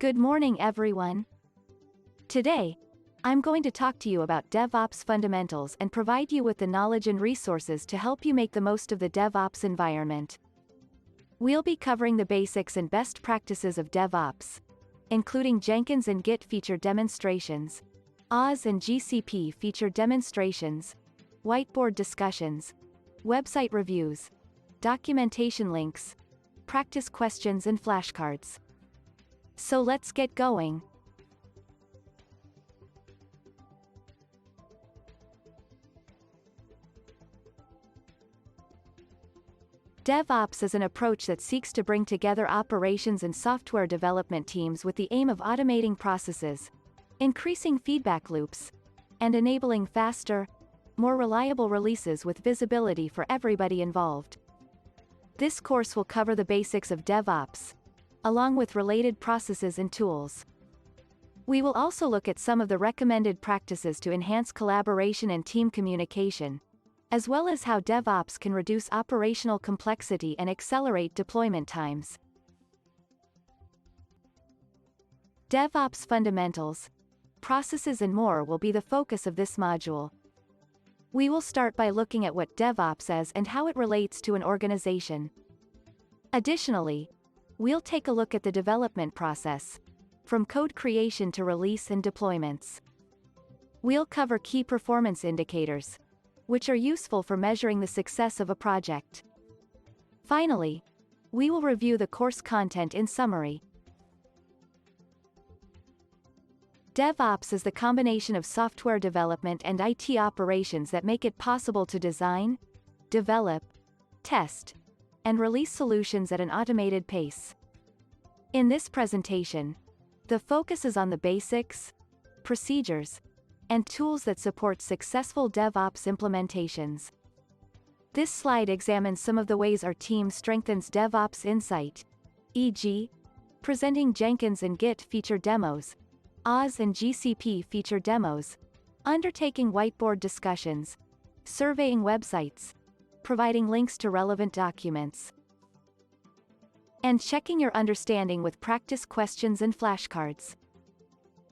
Good morning, everyone. Today, I'm going to talk to you about DevOps fundamentals and provide you with the knowledge and resources to help you make the most of the DevOps environment. We'll be covering the basics and best practices of DevOps, including Jenkins and Git feature demonstrations, Oz and GCP feature demonstrations, whiteboard discussions, website reviews, documentation links, practice questions and flashcards. So let's get going. DevOps is an approach that seeks to bring together operations and software development teams with the aim of automating processes, increasing feedback loops, and enabling faster, more reliable releases with visibility for everybody involved. This course will cover the basics of DevOps, along with related processes and tools. We will also look at some of the recommended practices to enhance collaboration and team communication, as well as how DevOps can reduce operational complexity and accelerate deployment times. DevOps fundamentals, processes and more will be the focus of this module. We will start by looking at what DevOps is and how it relates to an organization. Additionally, we'll take a look at the development process, from code creation to release and deployments. We'll cover key performance indicators, which are useful for measuring the success of a project. Finally, we will review the course content in summary. DevOps is the combination of software development and IT operations that make it possible to design, develop, test, and release solutions at an automated pace. In this presentation, the focus is on the basics, procedures, and tools that support successful DevOps implementations. This slide examines some of the ways our team strengthens DevOps insight, e.g., presenting Jenkins and Git feature demos, Oz and GCP feature demos, undertaking whiteboard discussions, surveying websites, providing links to relevant documents, and checking your understanding with practice questions and flashcards.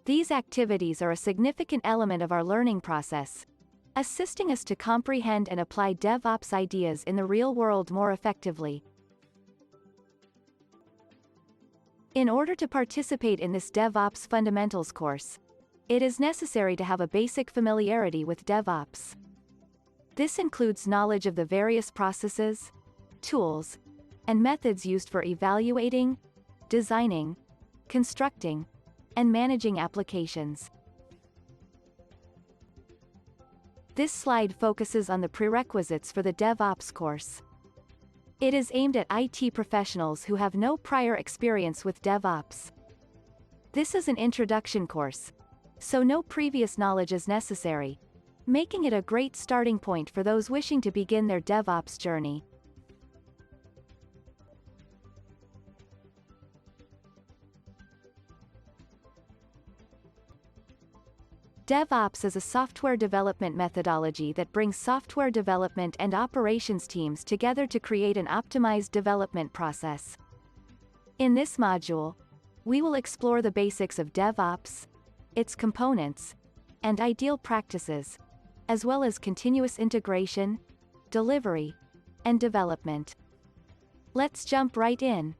These activities are a significant element of our learning process, assisting us to comprehend and apply DevOps ideas in the real world more effectively. In order to participate in this DevOps fundamentals course, it is necessary to have a basic familiarity with DevOps. This includes knowledge of the various processes, tools, and methods used for evaluating, designing, constructing, and managing applications. This slide focuses on the prerequisites for the DevOps course. It is aimed at IT professionals who have no prior experience with DevOps. This is an introduction course, so no previous knowledge is necessary, making it a great starting point for those wishing to begin their DevOps journey. DevOps is a software development methodology that brings software development and operations teams together to create an optimized development process. In this module, we will explore the basics of DevOps, its components, and ideal practices, as well as continuous integration, delivery, and development. Let's jump right in.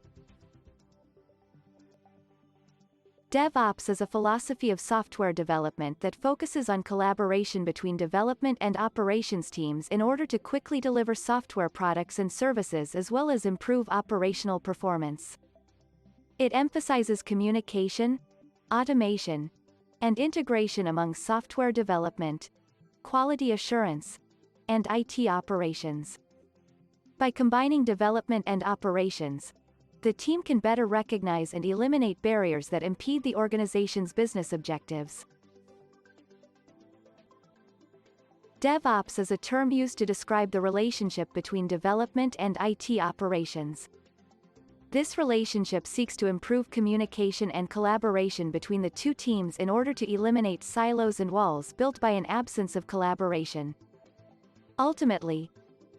DevOps is a philosophy of software development that focuses on collaboration between development and operations teams in order to quickly deliver software products and services as well as improve operational performance. It emphasizes communication, automation, and integration among software development, quality assurance, and IT operations. By combining development and operations, the team can better recognize and eliminate barriers that impede the organization's business objectives. DevOps is a term used to describe the relationship between development and IT operations. This relationship seeks to improve communication and collaboration between the two teams in order to eliminate silos and walls built by an absence of collaboration. Ultimately,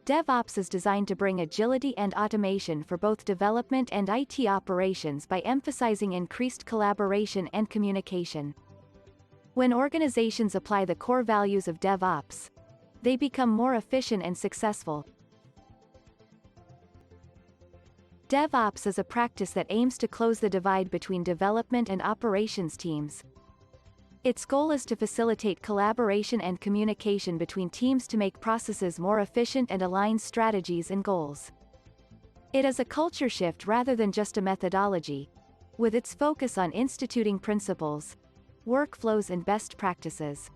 DevOps is designed to bring agility and automation for both development and IT operations by emphasizing increased collaboration and communication. When organizations apply the core values of DevOps, they become more efficient and successful. DevOps is a practice that aims to close the divide between development and operations teams. Its goal is to facilitate collaboration and communication between teams to make processes more efficient and align strategies and goals. It is a culture shift rather than just a methodology, with its focus on instituting principles, workflows and best practices.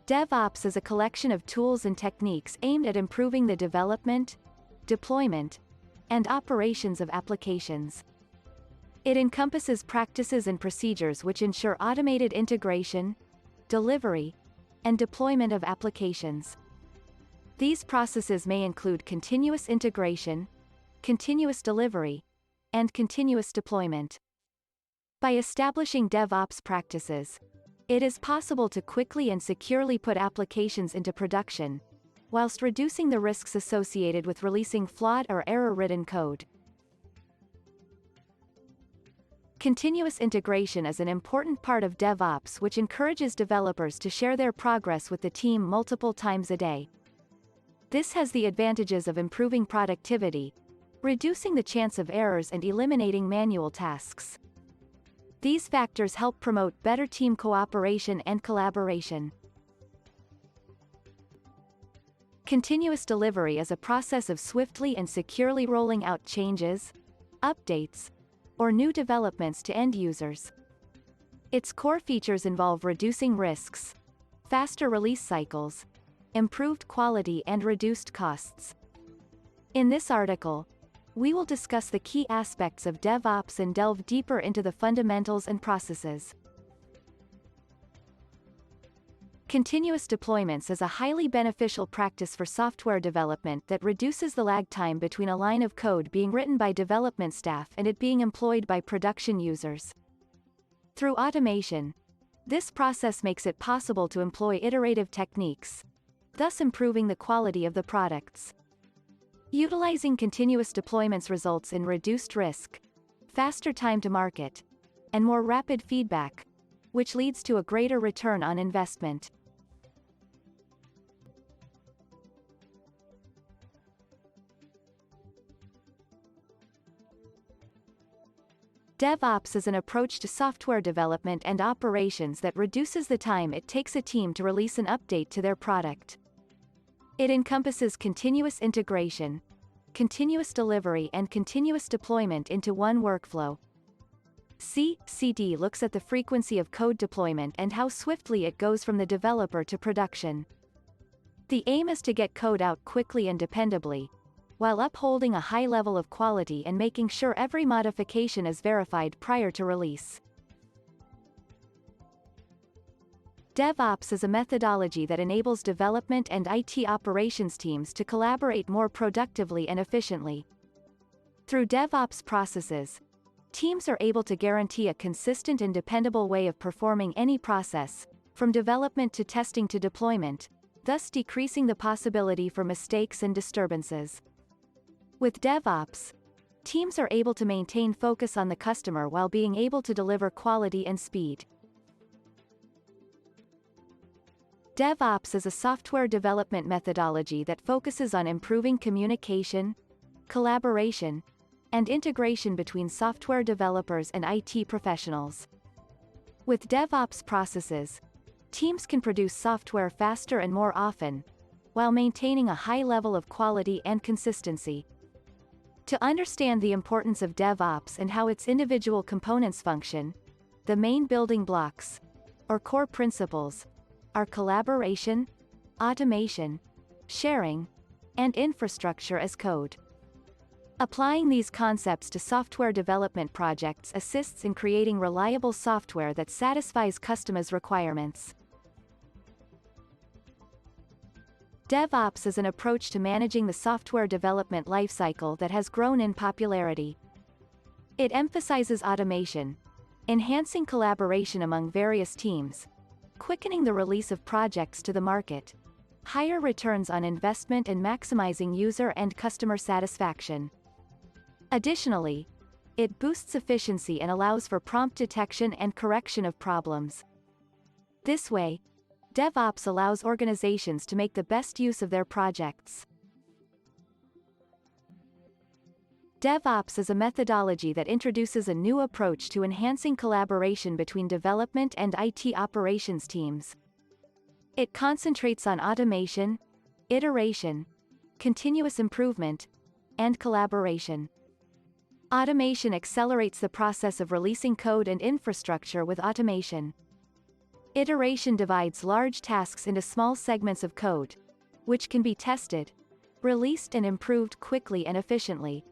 DevOps is a collection of tools and techniques aimed at improving the development, deployment, and operations of applications. It encompasses practices and procedures which ensure automated integration, delivery, and deployment of applications. These processes may include continuous integration, continuous delivery, and continuous deployment. By establishing DevOps practices, it is possible to quickly and securely put applications into production, whilst reducing the risks associated with releasing flawed or error-ridden code. Continuous integration is an important part of DevOps which encourages developers to share their progress with the team multiple times a day. This has the advantages of improving productivity, reducing the chance of errors and eliminating manual tasks. These factors help promote better team cooperation and collaboration. Continuous delivery is a process of swiftly and securely rolling out changes, updates, or new developments to end users. Its core features involve reducing risks, faster release cycles, improved quality and reduced costs. In this article, we will discuss the key aspects of DevOps and delve deeper into the fundamentals and processes. Continuous deployments is a highly beneficial practice for software development that reduces the lag time between a line of code being written by development staff and it being employed by production users. Through automation, this process makes it possible to employ iterative techniques, thus improving the quality of the products. Utilizing continuous deployments results in reduced risk, faster time to market, and more rapid feedback, which leads to a greater return on investment. DevOps is an approach to software development and operations that reduces the time it takes a team to release an update to their product. It encompasses continuous integration, continuous delivery and continuous deployment into one workflow. CI/CD looks at the frequency of code deployment and how swiftly it goes from the developer to production. The aim is to get code out quickly and dependably, while upholding a high level of quality and making sure every modification is verified prior to release. DevOps is a methodology that enables development and IT operations teams to collaborate more productively and efficiently. Through DevOps processes, teams are able to guarantee a consistent and dependable way of performing any process, from development to testing to deployment, thus decreasing the possibility for mistakes and disturbances. With DevOps, teams are able to maintain focus on the customer while being able to deliver quality and speed. DevOps is a software development methodology that focuses on improving communication, collaboration, and integration between software developers and IT professionals. With DevOps processes, teams can produce software faster and more often, while maintaining a high level of quality and consistency. To understand the importance of DevOps and how its individual components function, the main building blocks, or core principles, are collaboration, automation, sharing, and infrastructure as code. Applying these concepts to software development projects assists in creating reliable software that satisfies customers' requirements. DevOps is an approach to managing the software development lifecycle that has grown in popularity. It emphasizes automation, enhancing collaboration among various teams, quickening the release of projects to the market, higher returns on investment and maximizing user and customer satisfaction. Additionally, it boosts efficiency and allows for prompt detection and correction of problems. This way, DevOps allows organizations to make the best use of their projects. DevOps is a methodology that introduces a new approach to enhancing collaboration between development and IT operations teams. It concentrates on automation, iteration, continuous improvement, and collaboration. Automation accelerates the process of releasing code and infrastructure with automation. Iteration divides large tasks into small segments of code, which can be tested, released and improved quickly and efficiently.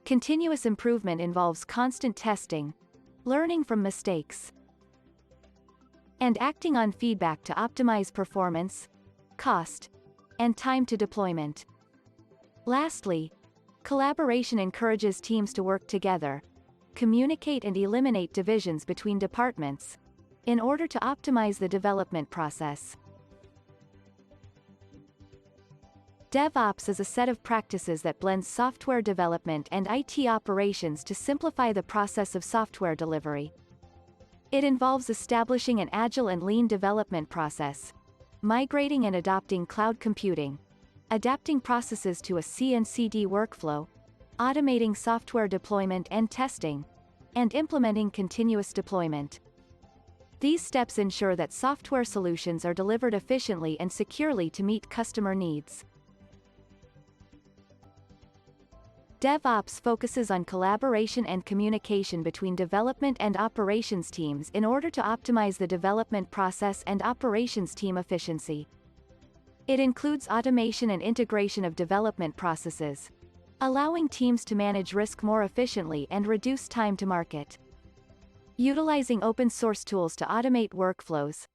Continuous improvement involves constant testing, learning from mistakes, and acting on feedback to optimize performance, cost, and time to deployment. Lastly, collaboration encourages teams to work together, communicate and eliminate divisions between departments, in order to optimize the development process. DevOps is a set of practices that blends software development and IT operations to simplify the process of software delivery. It involves establishing an agile and lean development process, migrating and adopting cloud computing, adapting processes to a CI/CD workflow, automating software deployment and testing, and implementing continuous deployment. These steps ensure that software solutions are delivered efficiently and securely to meet customer needs. DevOps focuses on collaboration and communication between development and operations teams in order to optimize the development process and operations team efficiency. It includes automation and integration of development processes, allowing teams to manage risk more efficiently and reduce time to market. Utilizing open-source tools to automate workflows,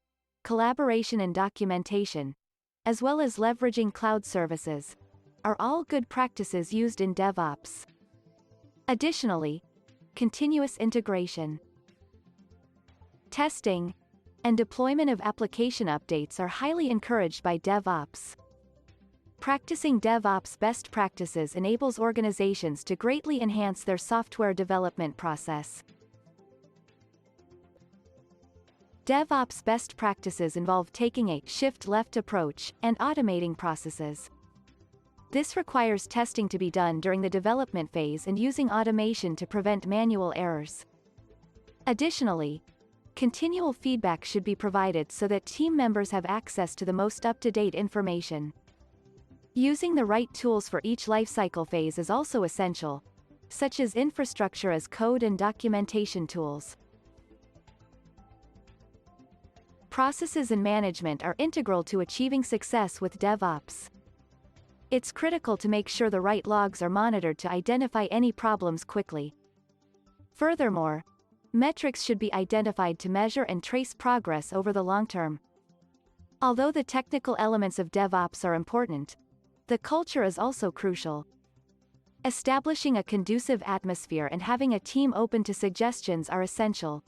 collaboration and documentation, as well as leveraging cloud services, are all good practices used in DevOps. Additionally, continuous integration, testing, and deployment of application updates are highly encouraged by DevOps. Practicing DevOps best practices enables organizations to greatly enhance their software development process. DevOps best practices involve taking a shift-left approach and automating processes. This requires testing to be done during the development phase and using automation to prevent manual errors. Additionally, continual feedback should be provided so that team members have access to the most up-to-date information. Using the right tools for each lifecycle phase is also essential, such as infrastructure as code and documentation tools. Processes and management are integral to achieving success with DevOps. It's critical to make sure the right logs are monitored to identify any problems quickly. Furthermore, metrics should be identified to measure and trace progress over the long term. Although the technical elements of DevOps are important, the culture is also crucial. Establishing a conducive atmosphere and having a team open to suggestions are essential.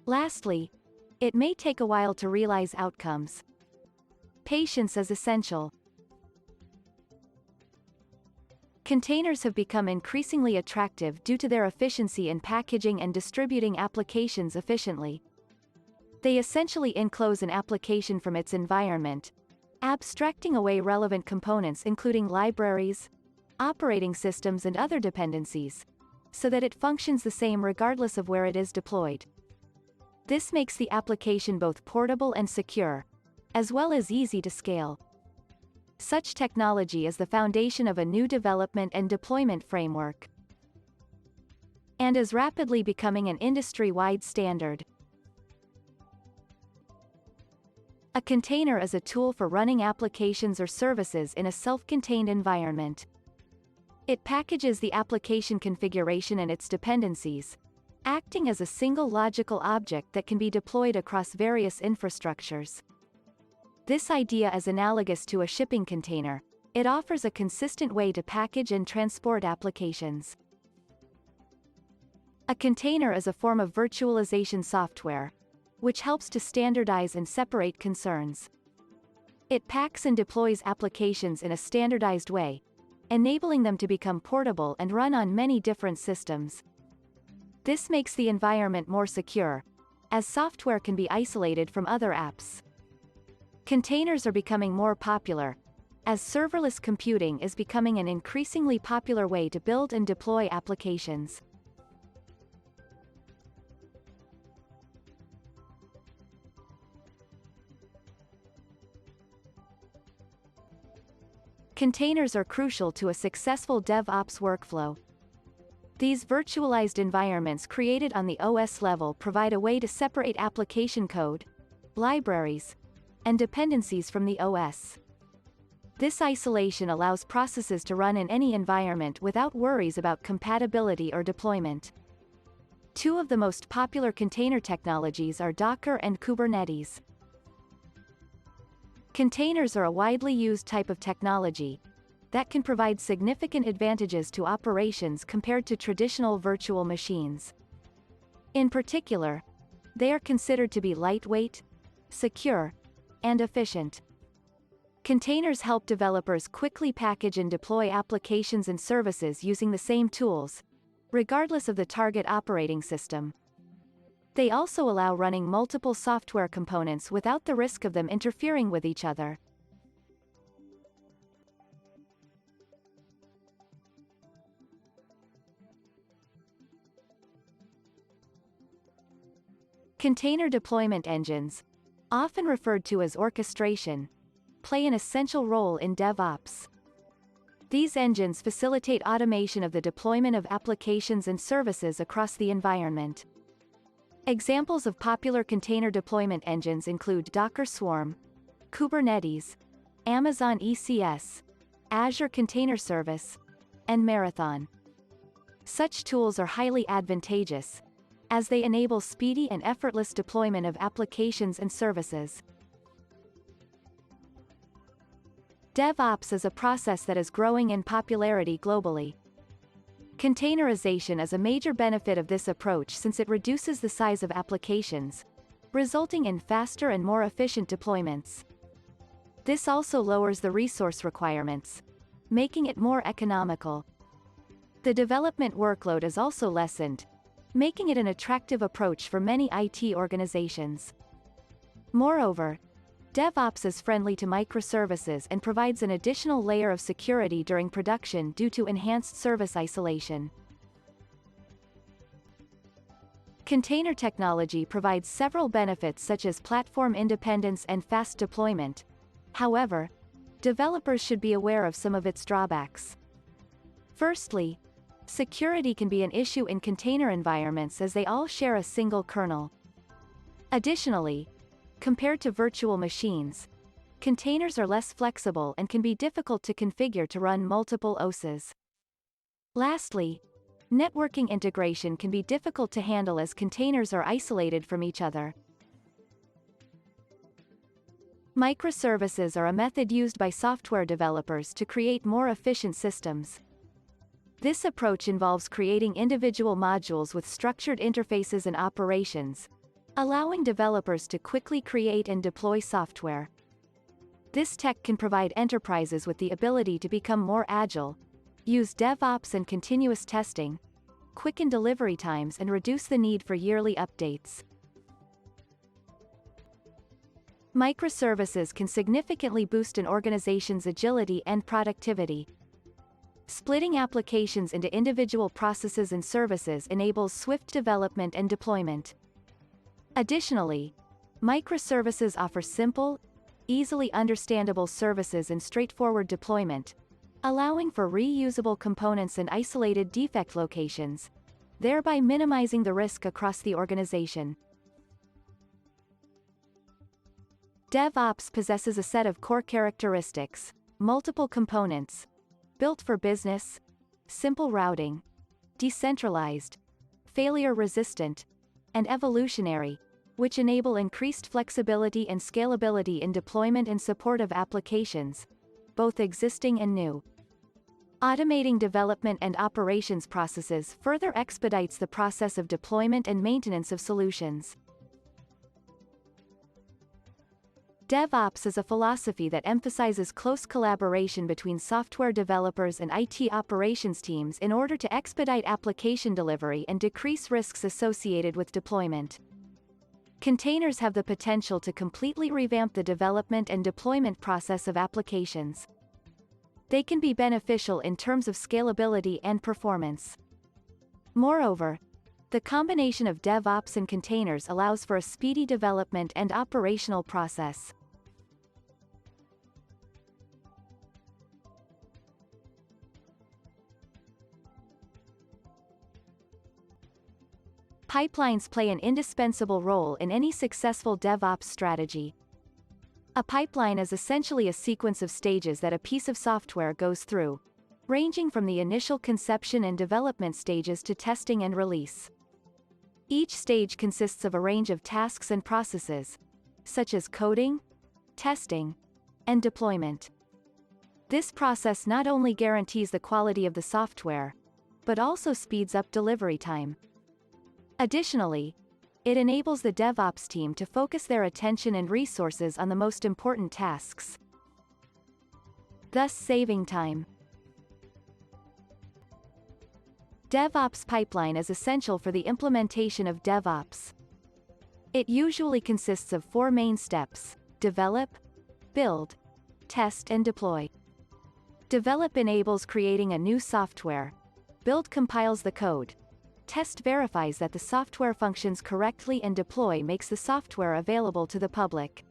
Lastly, it may take a while to realize outcomes. Patience is essential. Containers have become increasingly attractive due to their efficiency in packaging and distributing applications efficiently. They essentially enclose an application from its environment, abstracting away relevant components including libraries, operating systems and other dependencies, so that it functions the same regardless of where it is deployed. This makes the application both portable and secure, as well as easy to scale. Such technology is the foundation of a new development and deployment framework, and is rapidly becoming an industry-wide standard. A container is a tool for running applications or services in a self-contained environment. It packages the application configuration and its dependencies, acting as a single logical object that can be deployed across various infrastructures. This idea is analogous to a shipping container. It offers a consistent way to package and transport applications. A container is a form of virtualization software, which helps to standardize and separate concerns. It packs and deploys applications in a standardized way, enabling them to become portable and run on many different systems. This makes the environment more secure, as software can be isolated from other apps. Containers are becoming more popular, as serverless computing is becoming an increasingly popular way to build and deploy applications. Containers are crucial to a successful DevOps workflow. These virtualized environments created on the OS level provide a way to separate application code, libraries, and dependencies from the OS. This isolation allows processes to run in any environment without worries about compatibility or deployment. Two of the most popular container technologies are Docker and Kubernetes. Containers are a widely used type of technology that can provide significant advantages to operations compared to traditional virtual machines. In particular, they are considered to be lightweight, secure, and efficient. Containers help developers quickly package and deploy applications and services using the same tools, regardless of the target operating system. They also allow running multiple software components without the risk of them interfering with each other. Container deployment engines, often referred to as orchestration, play an essential role in DevOps. These engines facilitate automation of the deployment of applications and services across the environment. Examples of popular container deployment engines include Docker Swarm, Kubernetes, Amazon ECS, Azure Container Service, and Marathon. Such tools are highly advantageous, as they enable speedy and effortless deployment of applications and services. DevOps is a process that is growing in popularity globally. Containerization is a major benefit of this approach since it reduces the size of applications, resulting in faster and more efficient deployments. This also lowers the resource requirements, making it more economical. The development workload is also lessened, making it an attractive approach for many IT organizations. Moreover, DevOps is friendly to microservices and provides an additional layer of security during production due to enhanced service isolation. Container technology provides several benefits such as platform independence and fast deployment. However, developers should be aware of some of its drawbacks. Firstly, security can be an issue in container environments as they all share a single kernel. Additionally, compared to virtual machines, containers are less flexible and can be difficult to configure to run multiple OSes. Lastly, networking integration can be difficult to handle as containers are isolated from each other. Microservices are a method used by software developers to create more efficient systems. This approach involves creating individual modules with structured interfaces and operations, allowing developers to quickly create and deploy software. This tech can provide enterprises with the ability to become more agile, use DevOps and continuous testing, quicken delivery times and reduce the need for yearly updates. Microservices can significantly boost an organization's agility and productivity. Splitting applications into individual processes and services enables swift development and deployment. Additionally, microservices offer simple, easily understandable services and straightforward deployment, allowing for reusable components and isolated defect locations, thereby minimizing the risk across the organization. DevOps possesses a set of core characteristics: multiple components, built for business, simple routing, decentralized, failure-resistant, and evolutionary, which enable increased flexibility and scalability in deployment and support of applications, both existing and new. Automating development and operations processes further expedites the process of deployment and maintenance of solutions. DevOps is a philosophy that emphasizes close collaboration between software developers and IT operations teams in order to expedite application delivery and decrease risks associated with deployment. Containers have the potential to completely revamp the development and deployment process of applications. They can be beneficial in terms of scalability and performance. Moreover, the combination of DevOps and containers allows for a speedy development and operational process. Pipelines play an indispensable role in any successful DevOps strategy. A pipeline is essentially a sequence of stages that a piece of software goes through, ranging from the initial conception and development stages to testing and release. Each stage consists of a range of tasks and processes, such as coding, testing, and deployment. This process not only guarantees the quality of the software, but also speeds up delivery time. Additionally, it enables the DevOps team to focus their attention and resources on the most important tasks, thus saving time. DevOps pipeline is essential for the implementation of DevOps. It usually consists of 4 main steps: develop, build, test and deploy. Develop enables creating a new software. Build compiles the code. Test verifies that the software functions correctly, and deploy makes the software available to the public.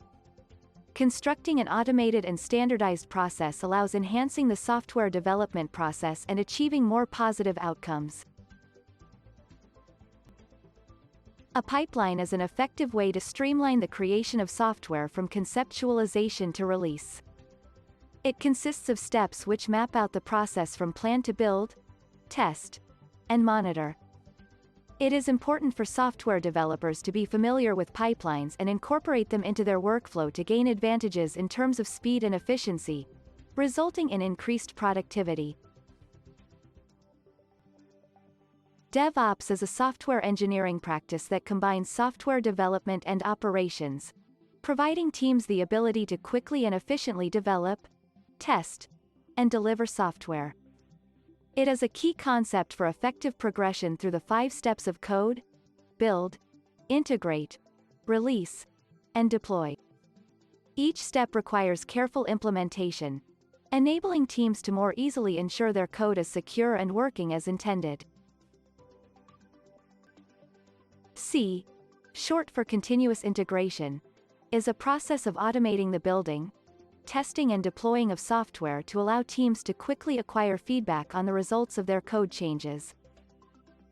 Constructing an automated and standardized process allows enhancing the software development process and achieving more positive outcomes. A pipeline is an effective way to streamline the creation of software from conceptualization to release. It consists of steps which map out the process from plan to build, test, and monitor. It is important for software developers to be familiar with pipelines and incorporate them into their workflow to gain advantages in terms of speed and efficiency, resulting in increased productivity. DevOps is a software engineering practice that combines software development and operations, providing teams the ability to quickly and efficiently develop, test, and deliver software. It is a key concept for effective progression through the 5 steps of code, build, integrate, release, and deploy. Each step requires careful implementation, enabling teams to more easily ensure their code is secure and working as intended. C, short for continuous integration, is a process of automating the building, testing and deploying of software to allow teams to quickly acquire feedback on the results of their code changes.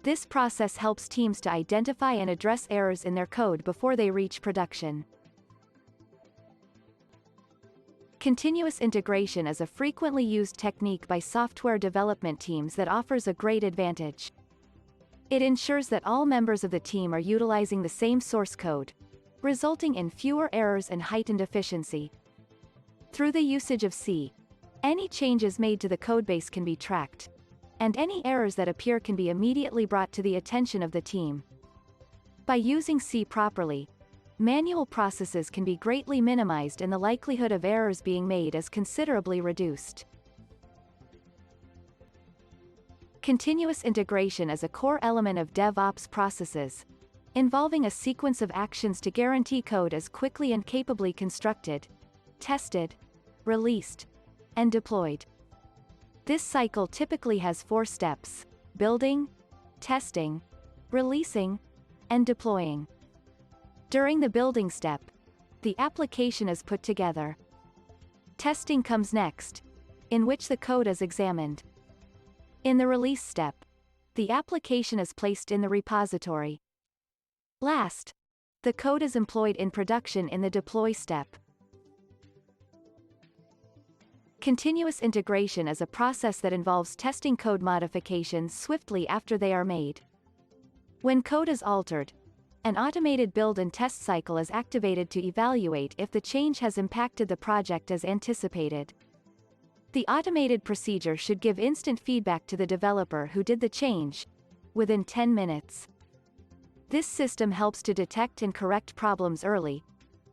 This process helps teams to identify and address errors in their code before they reach production. Continuous integration is a frequently used technique by software development teams that offers a great advantage. It ensures that all members of the team are utilizing the same source code, resulting in fewer errors and heightened efficiency. Through the usage of C, any changes made to the codebase can be tracked, and any errors that appear can be immediately brought to the attention of the team. By using C properly, manual processes can be greatly minimized and the likelihood of errors being made is considerably reduced. Continuous integration is a core element of DevOps processes, involving a sequence of actions to guarantee code is quickly and capably constructed, tested, released, and deployed. This cycle typically has 4 steps: building, testing, releasing, and deploying. During the building step, the application is put together. Testing comes next, in which the code is examined. In the release step, the application is placed in the repository. Last, the code is employed in production in the deploy step. Continuous integration is a process that involves testing code modifications swiftly after they are made. When code is altered, an automated build and test cycle is activated to evaluate if the change has impacted the project as anticipated. The automated procedure should give instant feedback to the developer who did the change, within 10 minutes. This system helps to detect and correct problems early,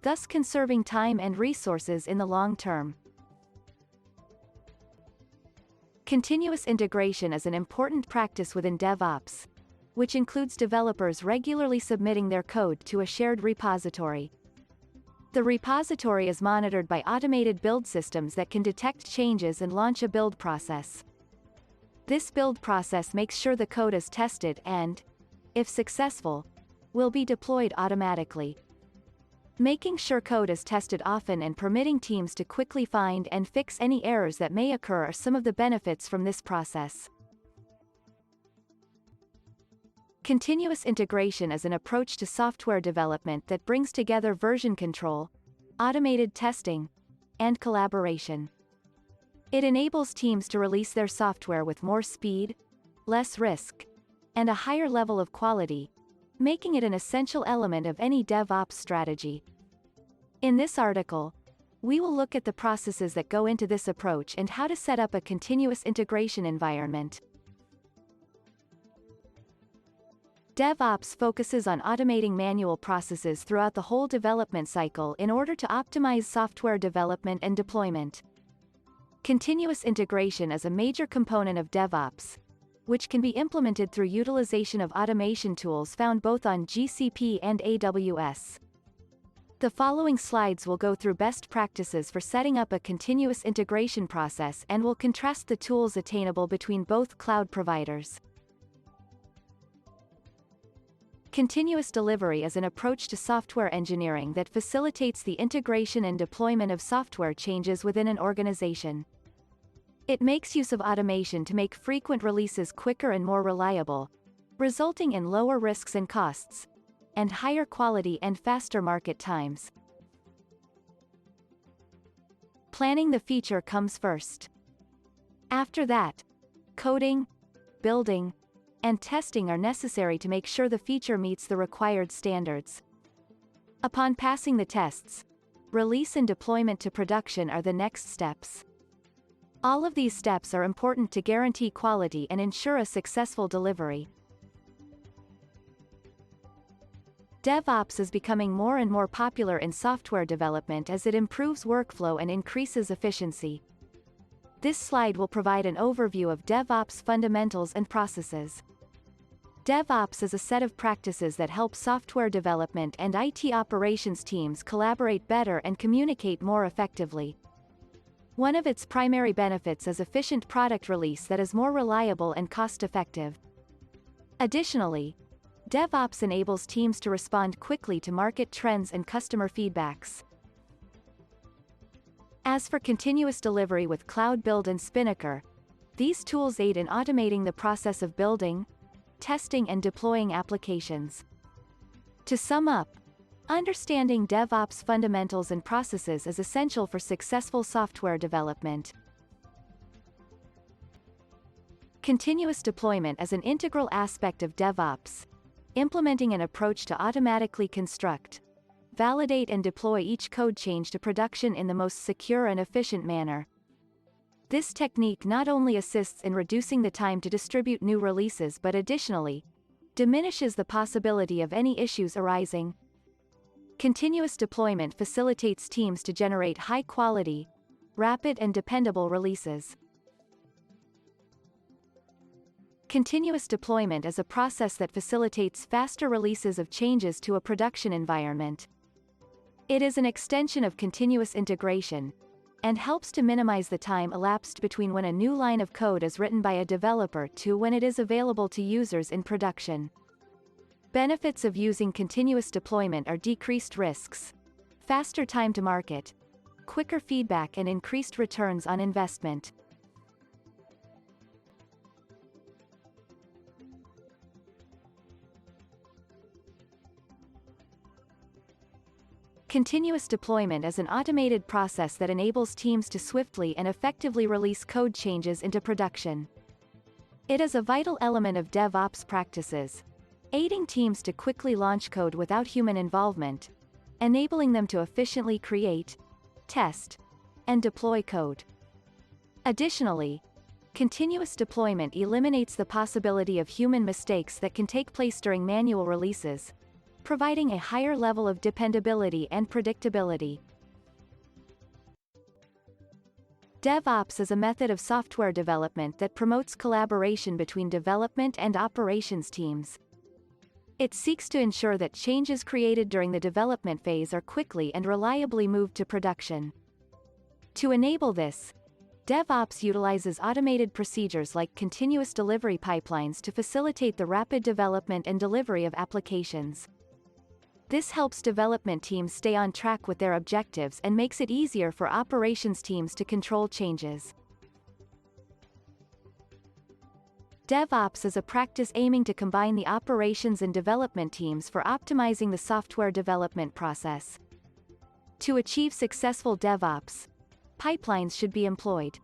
thus conserving time and resources in the long term. Continuous integration is an important practice within DevOps, which includes developers regularly submitting their code to a shared repository. The repository is monitored by automated build systems that can detect changes and launch a build process. This build process makes sure the code is tested and, if successful, will be deployed automatically. Making sure code is tested often and permitting teams to quickly find and fix any errors that may occur are some of the benefits from this process. Continuous integration is an approach to software development that brings together version control, automated testing, and collaboration. It enables teams to release their software with more speed, less risk, and a higher level of quality, making it an essential element of any DevOps strategy. In this article, we will look at the processes that go into this approach and how to set up a continuous integration environment. DevOps focuses on automating manual processes throughout the whole development cycle in order to optimize software development and deployment. Continuous integration is a major component of DevOps, which can be implemented through utilization of automation tools found both on GCP and AWS. The following slides will go through best practices for setting up a continuous integration process and will contrast the tools attainable between both cloud providers. Continuous delivery is an approach to software engineering that facilitates the integration and deployment of software changes within an organization. It makes use of automation to make frequent releases quicker and more reliable, resulting in lower risks and costs, and higher quality and faster market times. Planning the feature comes first. After that, coding, building, and testing are necessary to make sure the feature meets the required standards. Upon passing the tests, release and deployment to production are the next steps. All of these steps are important to guarantee quality and ensure a successful delivery. DevOps is becoming more and more popular in software development as it improves workflow and increases efficiency. This slide will provide an overview of DevOps fundamentals and processes. DevOps is a set of practices that help software development and IT operations teams collaborate better and communicate more effectively. One of its primary benefits is efficient product release that is more reliable and cost-effective. Additionally, DevOps enables teams to respond quickly to market trends and customer feedbacks. As for continuous delivery with Cloud Build and Spinnaker, these tools aid in automating the process of building, testing and deploying applications. To sum up, understanding DevOps fundamentals and processes is essential for successful software development. Continuous deployment is an integral aspect of DevOps, implementing an approach to automatically construct, validate and deploy each code change to production in the most secure and efficient manner. This technique not only assists in reducing the time to distribute new releases but additionally diminishes the possibility of any issues arising. Continuous deployment facilitates teams to generate high-quality, rapid and dependable releases. Continuous deployment is a process that facilitates faster releases of changes to a production environment. It is an extension of continuous integration, and helps to minimize the time elapsed between when a new line of code is written by a developer to when it is available to users in production. Benefits of using continuous deployment are decreased risks, faster time to market, quicker feedback and increased returns on investment. Continuous deployment is an automated process that enables teams to swiftly and effectively release code changes into production. It is a vital element of DevOps practices, aiding teams to quickly launch code without human involvement, enabling them to efficiently create, test, and deploy code. Additionally, continuous deployment eliminates the possibility of human mistakes that can take place during manual releases, providing a higher level of dependability and predictability. DevOps is a method of software development that promotes collaboration between development and operations teams. It seeks to ensure that changes created during the development phase are quickly and reliably moved to production. To enable this, DevOps utilizes automated procedures like continuous delivery pipelines to facilitate the rapid development and delivery of applications. This helps development teams stay on track with their objectives and makes it easier for operations teams to control changes. DevOps is a practice aiming to combine the operations and development teams for optimizing the software development process. To achieve successful DevOps, pipelines should be employed.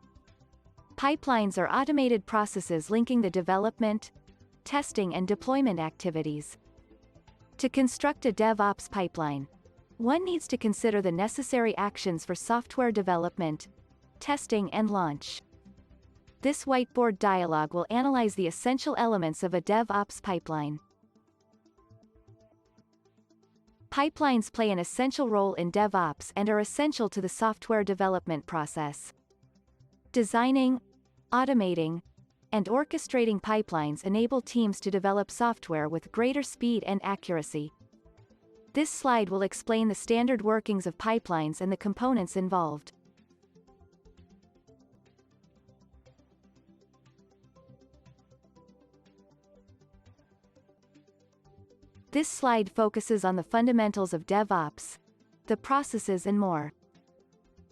Pipelines are automated processes linking the development, testing and deployment activities. To construct a DevOps pipeline, one needs to consider the necessary actions for software development, testing and launch. This whiteboard dialog will analyze the essential elements of a DevOps pipeline. Pipelines play an essential role in DevOps and are essential to the software development process. Designing, automating, and orchestrating pipelines enable teams to develop software with greater speed and accuracy. This slide will explain the standard workings of pipelines and the components involved. This slide focuses on the fundamentals of DevOps, the processes and more.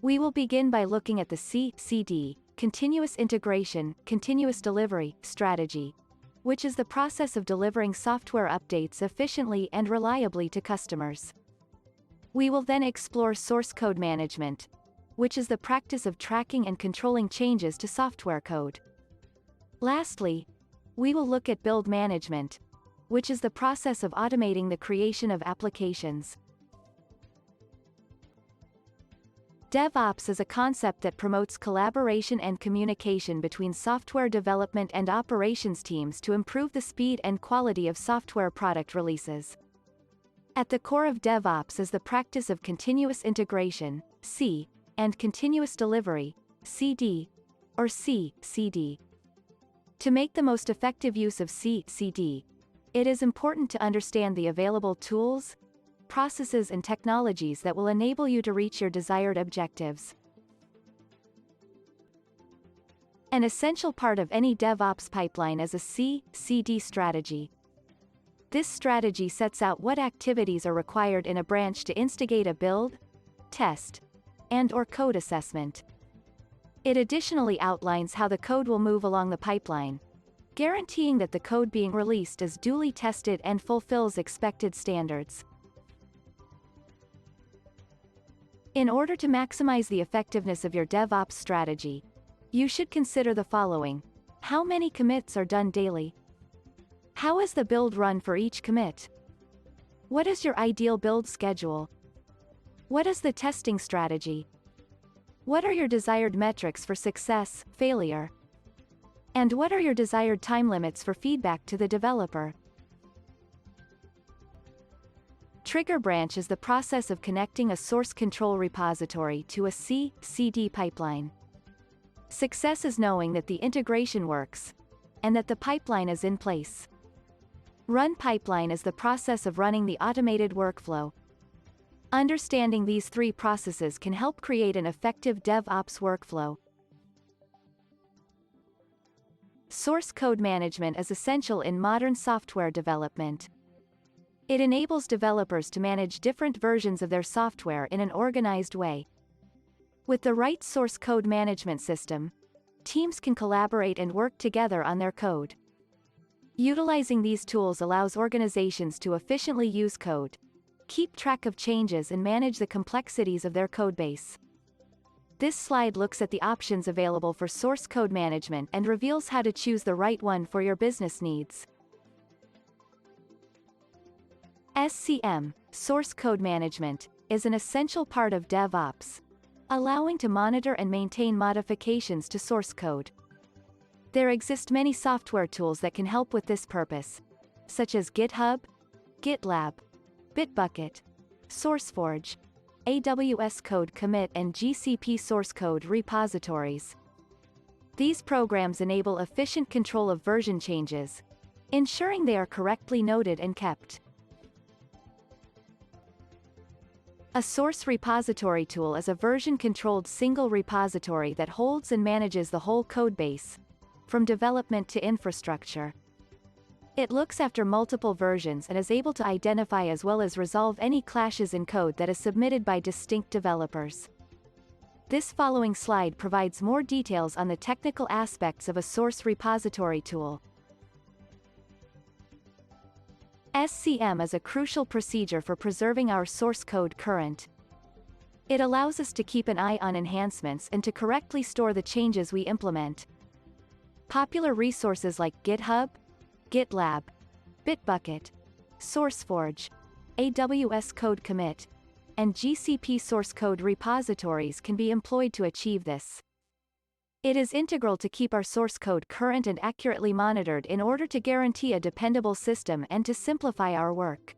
We will begin by looking at the CI/CD, continuous integration, continuous delivery, strategy, which is the process of delivering software updates efficiently and reliably to customers. We will then explore source code management, which is the practice of tracking and controlling changes to software code. Lastly, we will look at build management, which is the process of automating the creation of applications. DevOps is a concept that promotes collaboration and communication between software development and operations teams to improve the speed and quality of software product releases. At the core of DevOps is the practice of continuous integration, C, and continuous delivery, CD, or CI/CD. To make the most effective use of CI/CD, it is important to understand the available tools, processes and technologies that will enable you to reach your desired objectives. An essential part of any DevOps pipeline is a CI/CD strategy. This strategy sets out what activities are required in a branch to instigate a build, test, and/or code assessment. It additionally outlines how the code will move along the pipeline, guaranteeing that the code being released is duly tested and fulfills expected standards. In order to maximize the effectiveness of your DevOps strategy, you should consider the following. How many commits are done daily? How is the build run for each commit? What is your ideal build schedule? What is the testing strategy? What are your desired metrics for success, failure? And what are your desired time limits for feedback to the developer? Trigger branch is the process of connecting a source control repository to a CI/CD pipeline. Success is knowing that the integration works, and that the pipeline is in place. Run pipeline is the process of running the automated workflow. Understanding these three processes can help create an effective DevOps workflow. Source code management is essential in modern software development. It enables developers to manage different versions of their software in an organized way. With the right source code management system, teams can collaborate and work together on their code. Utilizing these tools allows organizations to efficiently use code, keep track of changes and manage the complexities of their codebase. This slide looks at the options available for source code management and reveals how to choose the right one for your business needs. SCM, source code management, is an essential part of DevOps, allowing to monitor and maintain modifications to source code. There exist many software tools that can help with this purpose, such as GitHub, GitLab, Bitbucket, SourceForge, AWS Code Commit and GCP source code repositories. These programs enable efficient control of version changes, ensuring they are correctly noted and kept. A source repository tool is a version-controlled single repository that holds and manages the whole codebase, from development to infrastructure. It looks after multiple versions and is able to identify as well as resolve any clashes in code that is submitted by distinct developers. This following slide provides more details on the technical aspects of a source repository tool. SCM is a crucial procedure for preserving our source code current. It allows us to keep an eye on enhancements and to correctly store the changes we implement. Popular resources like GitHub, GitLab, Bitbucket, SourceForge, AWS Code Commit, and GCP source code repositories can be employed to achieve this. It is integral to keep our source code current and accurately monitored in order to guarantee a dependable system and to simplify our work.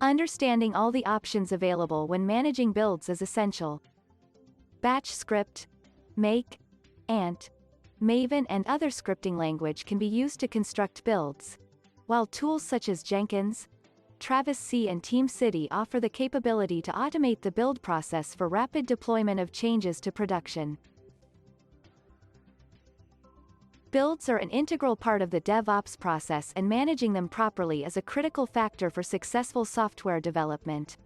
Understanding all the options available when managing builds is essential. Batch script, Make, Ant, Maven and other scripting language can be used to construct builds, while tools such as Jenkins, Travis C and TeamCity offer the capability to automate the build process for rapid deployment of changes to production. Builds are an integral part of the DevOps process and managing them properly is a critical factor for successful software development.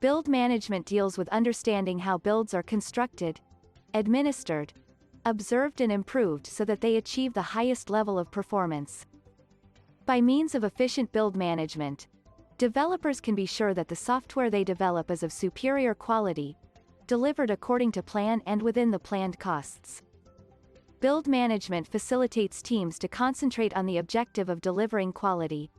Build management deals with understanding how builds are constructed, administered, observed and improved so that they achieve the highest level of performance. By means of efficient build management, developers can be sure that the software they develop is of superior quality, delivered according to plan and within the planned costs. Build management facilitates teams to concentrate on the objective of delivering quality,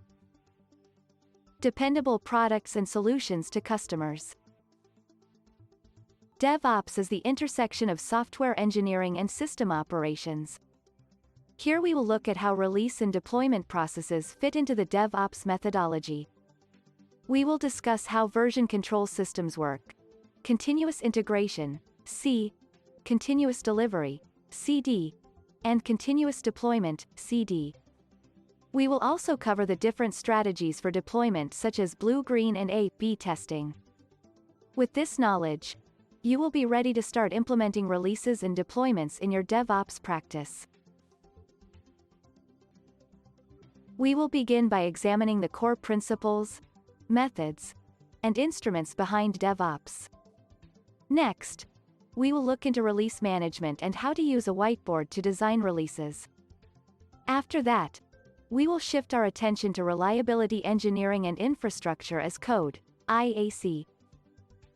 dependable products and solutions to customers. DevOps is the intersection of software engineering and system operations. Here we will look at how release and deployment processes fit into the DevOps methodology. We will discuss how version control systems work, continuous integration, C, continuous delivery, CD, and continuous deployment, CD. We will also cover the different strategies for deployment such as blue-green and A/B testing. With this knowledge, you will be ready to start implementing releases and deployments in your DevOps practice. We will begin by examining the core principles, methods, and instruments behind DevOps. Next, we will look into release management and how to use a whiteboard to design releases. After that, we will shift our attention to reliability engineering and infrastructure as code, IAC.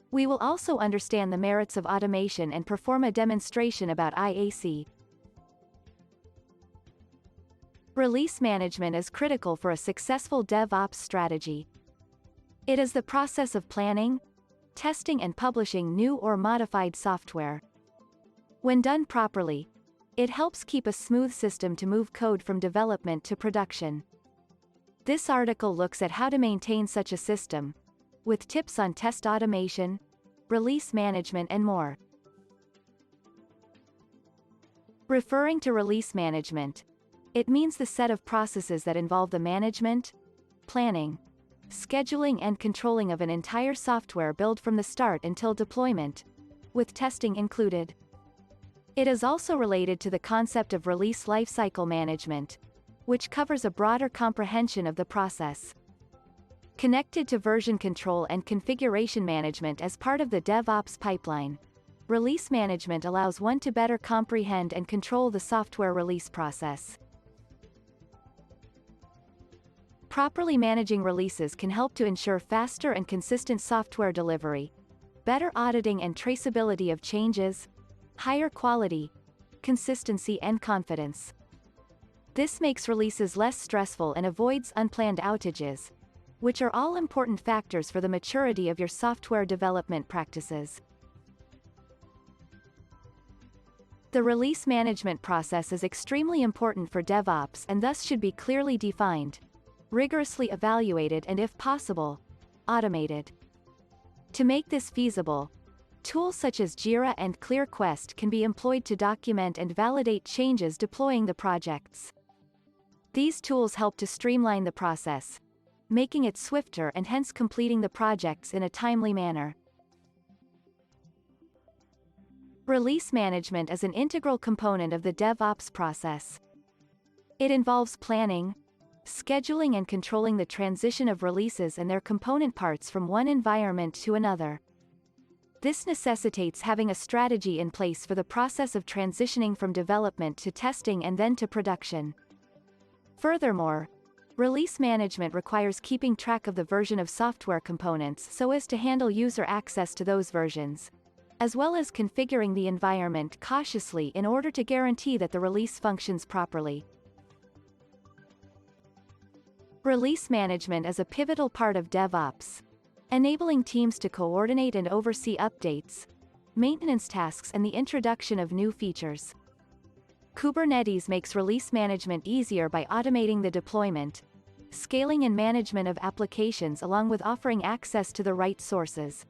We will also understand the merits of automation and perform a demonstration about IAC. Release management is critical for a successful DevOps strategy. It is the process of planning, testing and publishing new or modified software. When done properly, it helps keep a smooth system to move code from development to production. This article looks at how to maintain such a system, with tips on test automation, release management and more. Referring to release management, it means the set of processes that involve the management, planning, scheduling and controlling of an entire software build from the start until deployment, with testing included. It is also related to the concept of release lifecycle management, which covers a broader comprehension of the process. Connected to version control and configuration management as part of the DevOps pipeline, release management allows one to better comprehend and control the software release process. Properly managing releases can help to ensure faster and consistent software delivery, better auditing and traceability of changes, higher quality, consistency and confidence. This makes releases less stressful and avoids unplanned outages, which are all important factors for the maturity of your software development practices. The release management process is extremely important for DevOps and thus should be clearly defined, rigorously evaluated and if possible, automated. To make this feasible, tools such as Jira and ClearQuest can be employed to document and validate changes deploying the projects. These tools help to streamline the process, making it swifter and hence completing the projects in a timely manner. Release management is an integral component of the DevOps process. It involves planning, scheduling and controlling the transition of releases and their component parts from one environment to another. This necessitates having a strategy in place for the process of transitioning from development to testing and then to production. Furthermore, release management requires keeping track of the version of software components so as to handle user access to those versions, as well as configuring the environment cautiously in order to guarantee that the release functions properly. Release management is a pivotal part of DevOps, enabling teams to coordinate and oversee updates, maintenance tasks and the introduction of new features. Kubernetes makes release management easier by automating the deployment, scaling and management of applications along with offering access to the right sources.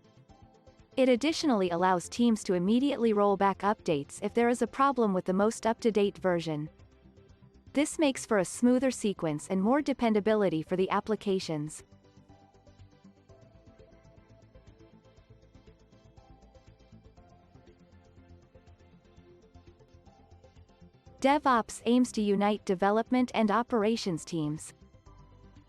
It additionally allows teams to immediately roll back updates if there is a problem with the most up-to-date version. This makes for a smoother sequence and more dependability for the applications. DevOps aims to unite development and operations teams.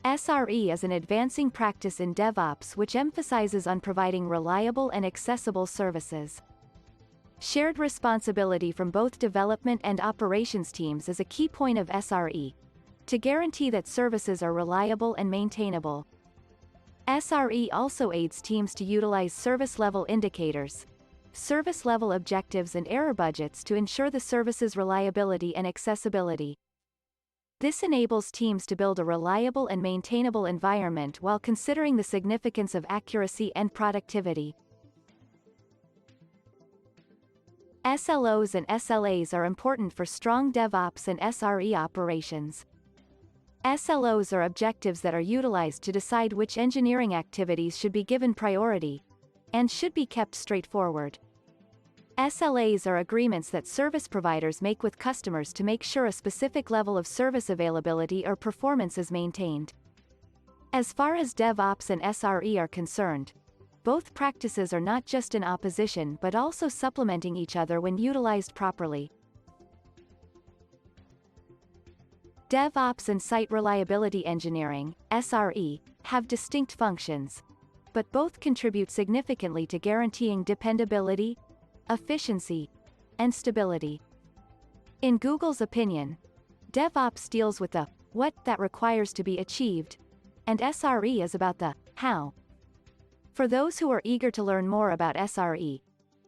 SRE is an advancing practice in DevOps which emphasizes on providing reliable and accessible services. Shared responsibility from both development and operations teams is a key point of SRE, to guarantee that services are reliable and maintainable. SRE also aids teams to utilize service-level indicators, service-level objectives and error budgets to ensure the service's reliability and accessibility. This enables teams to build a reliable and maintainable environment while considering the significance of accuracy and productivity. SLOs and SLAs are important for strong DevOps and SRE operations. SLOs are objectives that are utilized to decide which engineering activities should be given priority, and should be kept straightforward. SLAs are agreements that service providers make with customers to make sure a specific level of service availability or performance is maintained. As far as DevOps and SRE are concerned, both practices are not just in opposition but also supplementing each other when utilized properly. DevOps and Site Reliability Engineering, SRE, have distinct functions, but both contribute significantly to guaranteeing dependability, efficiency, and stability. In Google's opinion, DevOps deals with the what that requires to be achieved, and SRE is about the how. For those who are eager to learn more about SRE,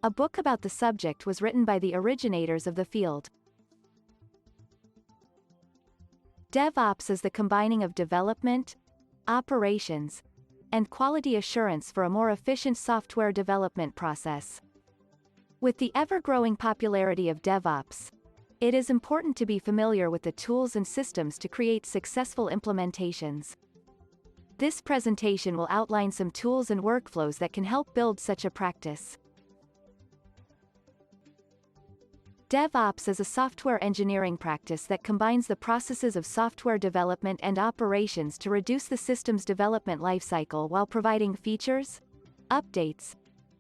a book about the subject was written by the originators of the field. DevOps is the combining of development, operations, and quality assurance for a more efficient software development process. With the ever-growing popularity of DevOps, it is important to be familiar with the tools and systems to create successful implementations. This presentation will outline some tools and workflows that can help build such a practice. DevOps is a software engineering practice that combines the processes of software development and operations to reduce the system's development lifecycle while providing features, updates,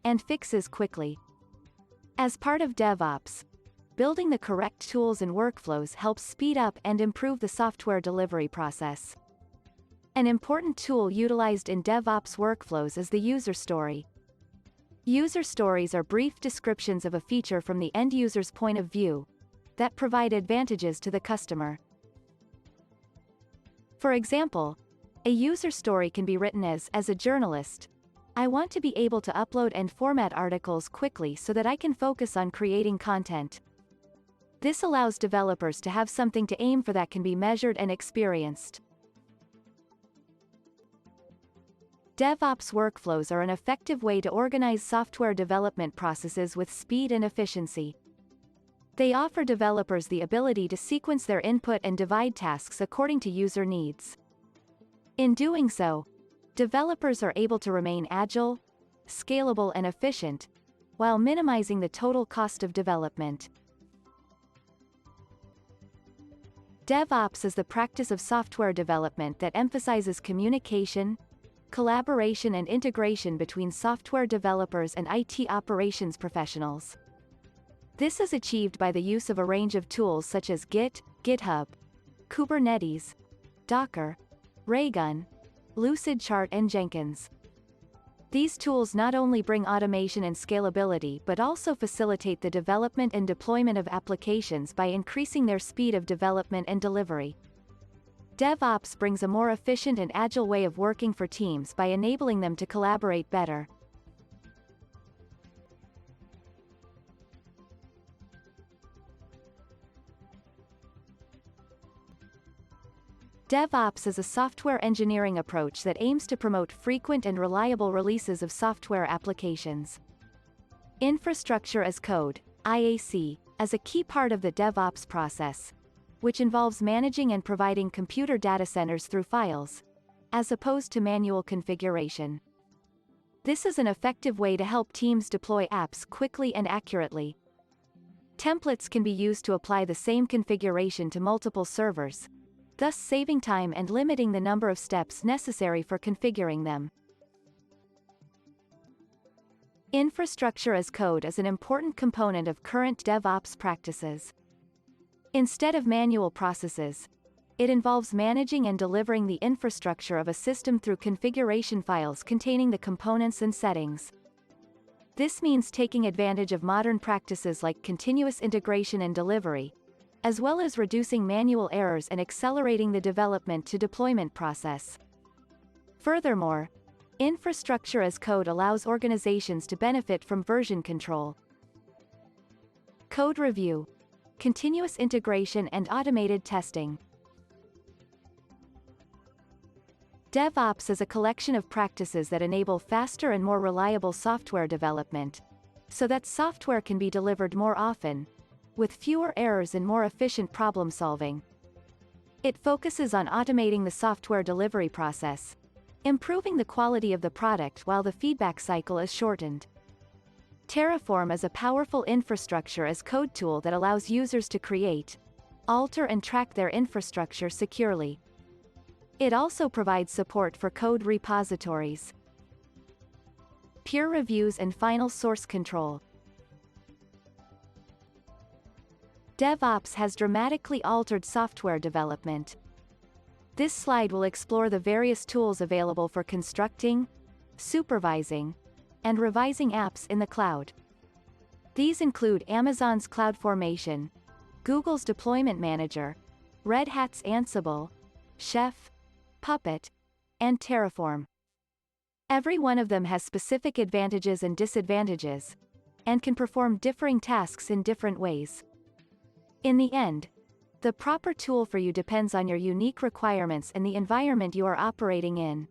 and fixes quickly. As part of DevOps, building the correct tools and workflows helps speed up and improve the software delivery process. An important tool utilized in DevOps workflows is the user story. User stories are brief descriptions of a feature from the end user's point of view that provide advantages to the customer. For example, a user story can be written as a journalist, I want to be able to upload and format articles quickly so that I can focus on creating content. This allows developers to have something to aim for that can be measured and experienced. DevOps workflows are an effective way to organize software development processes with speed and efficiency. They offer developers the ability to sequence their input and divide tasks according to user needs. In doing so, developers are able to remain agile, scalable and efficient, while minimizing the total cost of development. DevOps is the practice of software development that emphasizes communication, collaboration and integration between software developers and IT operations professionals. This is achieved by the use of a range of tools such as Git, GitHub, Kubernetes, Docker, Raygun, Lucidchart and Jenkins. These tools not only bring automation and scalability but also facilitate the development and deployment of applications by increasing their speed of development and delivery. DevOps brings a more efficient and agile way of working for teams by enabling them to collaborate better. DevOps is a software engineering approach that aims to promote frequent and reliable releases of software applications. Infrastructure as code, IAC, is a key part of the DevOps process, which involves managing and providing computer data centers through files, as opposed to manual configuration. This is an effective way to help teams deploy apps quickly and accurately. Templates can be used to apply the same configuration to multiple servers, thus saving time and limiting the number of steps necessary for configuring them. Infrastructure as code is an important component of current DevOps practices. Instead of manual processes, it involves managing and delivering the infrastructure of a system through configuration files containing the components and settings. This means taking advantage of modern practices like continuous integration and delivery, as well as reducing manual errors and accelerating the development to deployment process. Furthermore, infrastructure as code allows organizations to benefit from version control, code review, continuous integration and automated testing. DevOps is a collection of practices that enable faster and more reliable software development, so that software can be delivered more often, with fewer errors and more efficient problem-solving. It focuses on automating the software delivery process, improving the quality of the product while the feedback cycle is shortened. Terraform is a powerful infrastructure as code tool that allows users to create, alter and track their infrastructure securely. It also provides support for code repositories, peer reviews and final source control. DevOps has dramatically altered software development. This slide will explore the various tools available for constructing, supervising, and revising apps in the cloud. These include Amazon's CloudFormation, Google's Deployment Manager, Red Hat's Ansible, Chef, Puppet, and Terraform. Every one of them has specific advantages and disadvantages, and can perform differing tasks in different ways. In the end, the proper tool for you depends on your unique requirements and the environment you are operating in.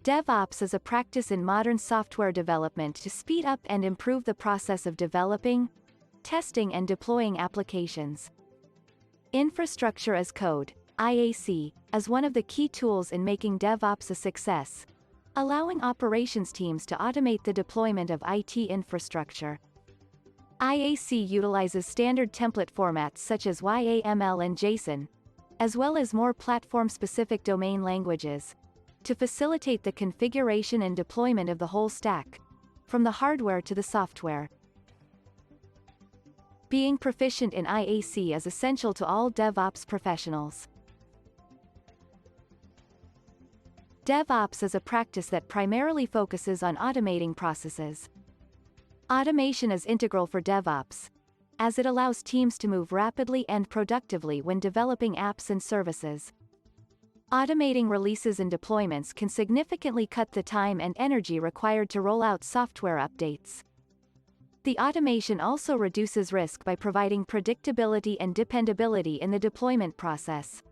DevOps is a practice in modern software development to speed up and improve the process of developing, testing and deploying applications. Infrastructure as code, IAC, is one of the key tools in making DevOps a success, allowing operations teams to automate the deployment of IT infrastructure. IAC utilizes standard template formats such as YAML and JSON, as well as more platform-specific domain languages, to facilitate the configuration and deployment of the whole stack, from the hardware to the software. Being proficient in IAC is essential to all DevOps professionals. DevOps is a practice that primarily focuses on automating processes. Automation is integral for DevOps, as it allows teams to move rapidly and productively when developing apps and services. Automating releases and deployments can significantly cut the time and energy required to roll out software updates. The automation also reduces risk by providing predictability and dependability in the deployment process.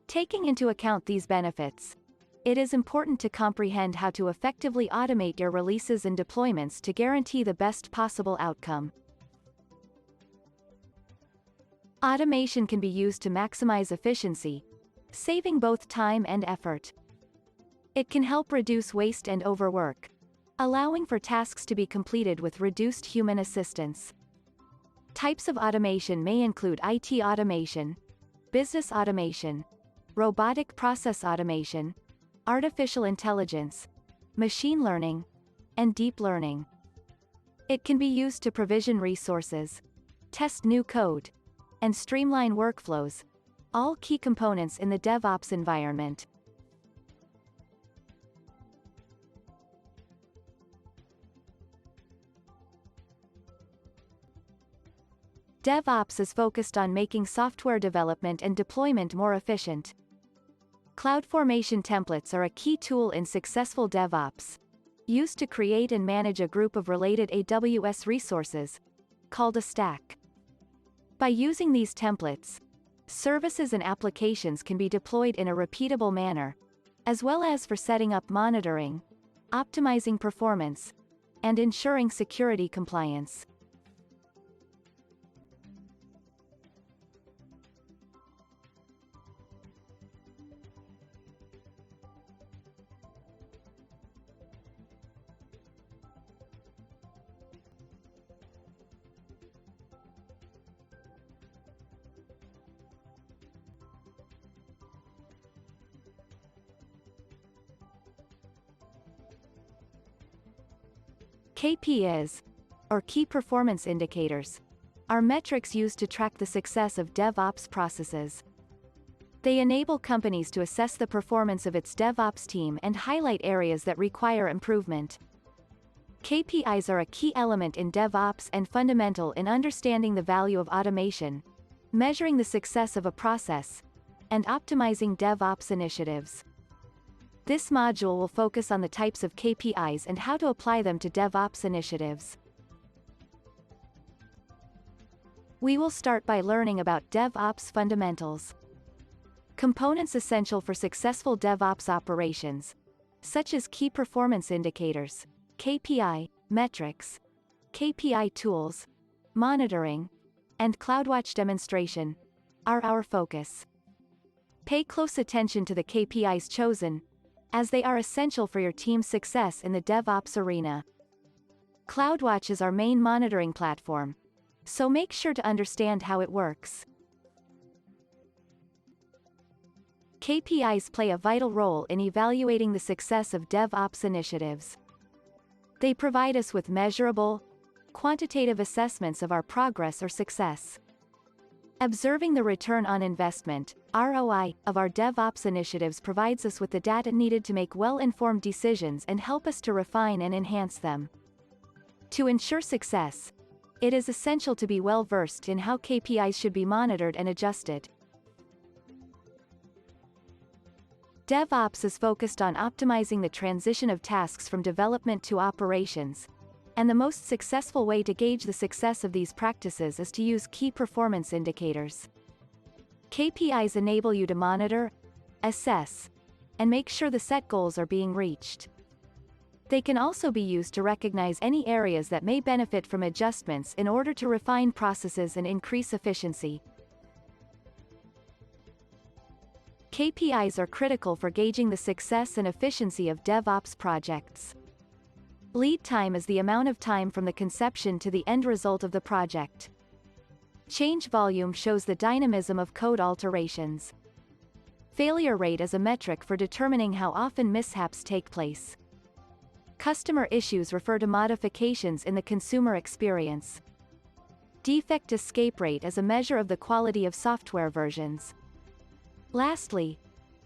Taking into account these benefits, it is important to comprehend how to effectively automate your releases and deployments to guarantee the best possible outcome. Automation can be used to maximize efficiency, saving both time and effort. It can help reduce waste and overwork, allowing for tasks to be completed with reduced human assistance. Types of automation may include IT automation, business automation, robotic process automation, artificial intelligence, machine learning, and deep learning. It can be used to provision resources, test new code, and streamline workflows, all key components in the DevOps environment. DevOps is focused on making software development and deployment more efficient. CloudFormation templates are a key tool in successful DevOps, used to create and manage a group of related AWS resources, called a stack. By using these templates, services and applications can be deployed in a repeatable manner, as well as for setting up monitoring, optimizing performance, and ensuring security compliance. KPIs, or Key Performance Indicators, are metrics used to track the success of DevOps processes. They enable companies to assess the performance of its DevOps team and highlight areas that require improvement. KPIs are a key element in DevOps and fundamental in understanding the value of automation, measuring the success of a process, and optimizing DevOps initiatives. This module will focus on the types of KPIs and how to apply them to DevOps initiatives. We will start by learning about DevOps fundamentals. Components essential for successful DevOps operations, such as key performance indicators, KPI, metrics, KPI tools, monitoring, and CloudWatch demonstration, are our focus. Pay close attention to the KPIs chosen, as they are essential for your team's success in the DevOps arena. CloudWatch is our main monitoring platform, so make sure to understand how it works. KPIs play a vital role in evaluating the success of DevOps initiatives. They provide us with measurable, quantitative assessments of our progress or success. Observing the return on investment, ROI, of our DevOps initiatives provides us with the data needed to make well-informed decisions and help us to refine and enhance them. To ensure success, it is essential to be well-versed in how KPIs should be monitored and adjusted. DevOps is focused on optimizing the transition of tasks from development to operations, and the most successful way to gauge the success of these practices is to use key performance indicators. KPIs enable you to monitor, assess, and make sure the set goals are being reached. They can also be used to recognize any areas that may benefit from adjustments in order to refine processes and increase efficiency. KPIs are critical for gauging the success and efficiency of DevOps projects. Lead time is the amount of time from the conception to the end result of the project. Change volume shows the dynamism of code alterations. Failure rate is a metric for determining how often mishaps take place. Customer issues refer to modifications in the consumer experience. Defect escape rate is a measure of the quality of software versions. Lastly,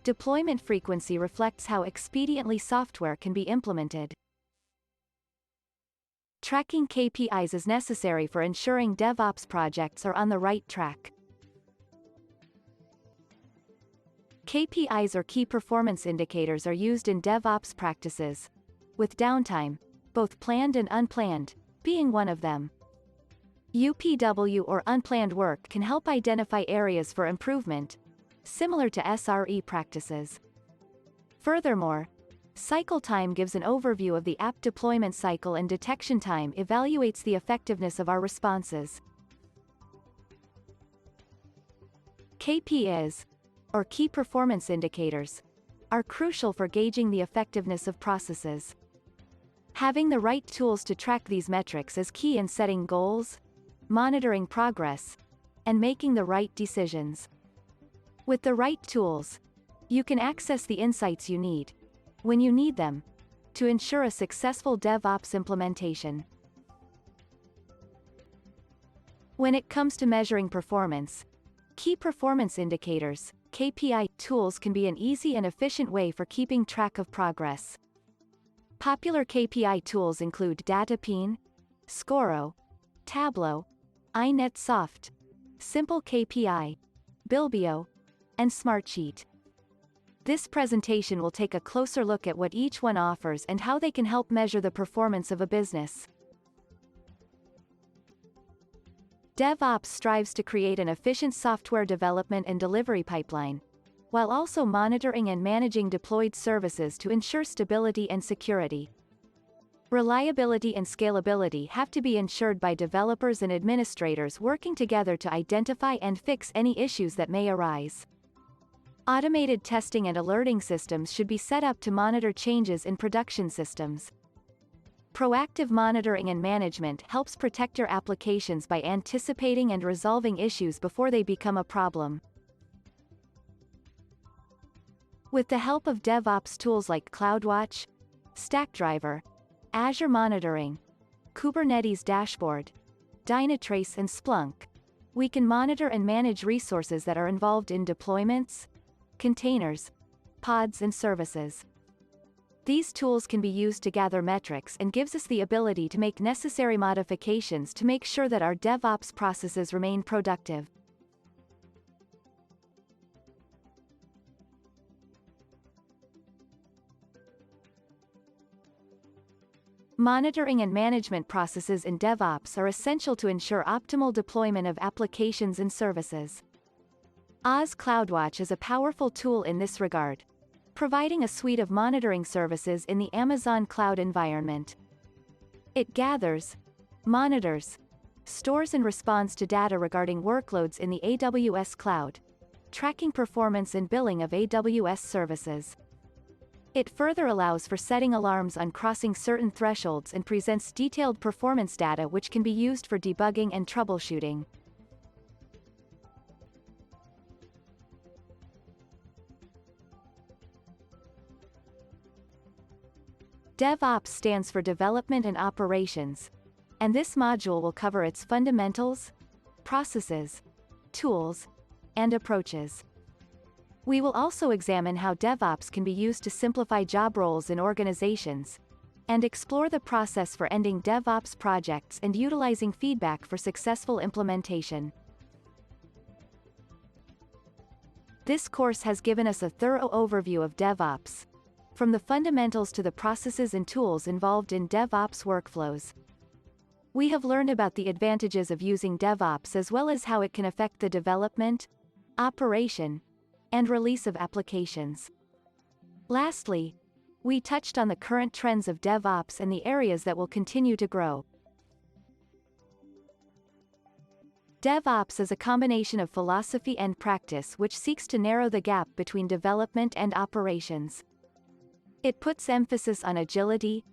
deployment frequency reflects how expediently software can be implemented. Tracking KPIs is necessary for ensuring DevOps projects are on the right track. KPIs or key performance indicators are used in DevOps practices, with downtime, both planned and unplanned, being one of them. UPW or unplanned work can help identify areas for improvement, similar to SRE practices. Furthermore, cycle time gives an overview of the app deployment cycle, and detection time evaluates the effectiveness of our responses. KPIs, or key performance indicators, are crucial for gauging the effectiveness of processes. Having the right tools to track these metrics is key in setting goals, monitoring progress, and making the right decisions. With the right tools, you can access the insights you need, when you need them, to ensure a successful DevOps implementation. When it comes to measuring performance, key performance indicators, KPI, tools can be an easy and efficient way for keeping track of progress. Popular KPI tools include Datapine, Scoro, Tableau, iNetSoft, Simple KPI, Bilbio, and Smartsheet. This presentation will take a closer look at what each one offers and how they can help measure the performance of a business. DevOps strives to create an efficient software development and delivery pipeline, while also monitoring and managing deployed services to ensure stability and security. Reliability and scalability have to be ensured by developers and administrators working together to identify and fix any issues that may arise. Automated testing and alerting systems should be set up to monitor changes in production systems. Proactive monitoring and management helps protect your applications by anticipating and resolving issues before they become a problem. With the help of DevOps tools like CloudWatch, Stackdriver, Azure Monitoring, Kubernetes Dashboard, Dynatrace and Splunk, we can monitor and manage resources that are involved in deployments, containers, pods and services. These tools can be used to gather metrics and gives us the ability to make necessary modifications to make sure that our DevOps processes remain productive. Monitoring and management processes in DevOps are essential to ensure optimal deployment of applications and services. Oz CloudWatch is a powerful tool in this regard, providing a suite of monitoring services in the Amazon cloud environment. It gathers, monitors, stores and responds to data regarding workloads in the AWS cloud, tracking performance and billing of AWS services. It further allows for setting alarms on crossing certain thresholds and presents detailed performance data which can be used for debugging and troubleshooting. DevOps stands for Development and Operations, and this module will cover its fundamentals, processes, tools, and approaches. We will also examine how DevOps can be used to simplify job roles in organizations, and explore the process for ending DevOps projects and utilizing feedback for successful implementation. This course has given us a thorough overview of DevOps, from the fundamentals to the processes and tools involved in DevOps workflows. We have learned about the advantages of using DevOps as well as how it can affect the development, operation, and release of applications. Lastly, we touched on the current trends of DevOps and the areas that will continue to grow. DevOps is a combination of philosophy and practice which seeks to narrow the gap between development and operations. It puts emphasis on agility,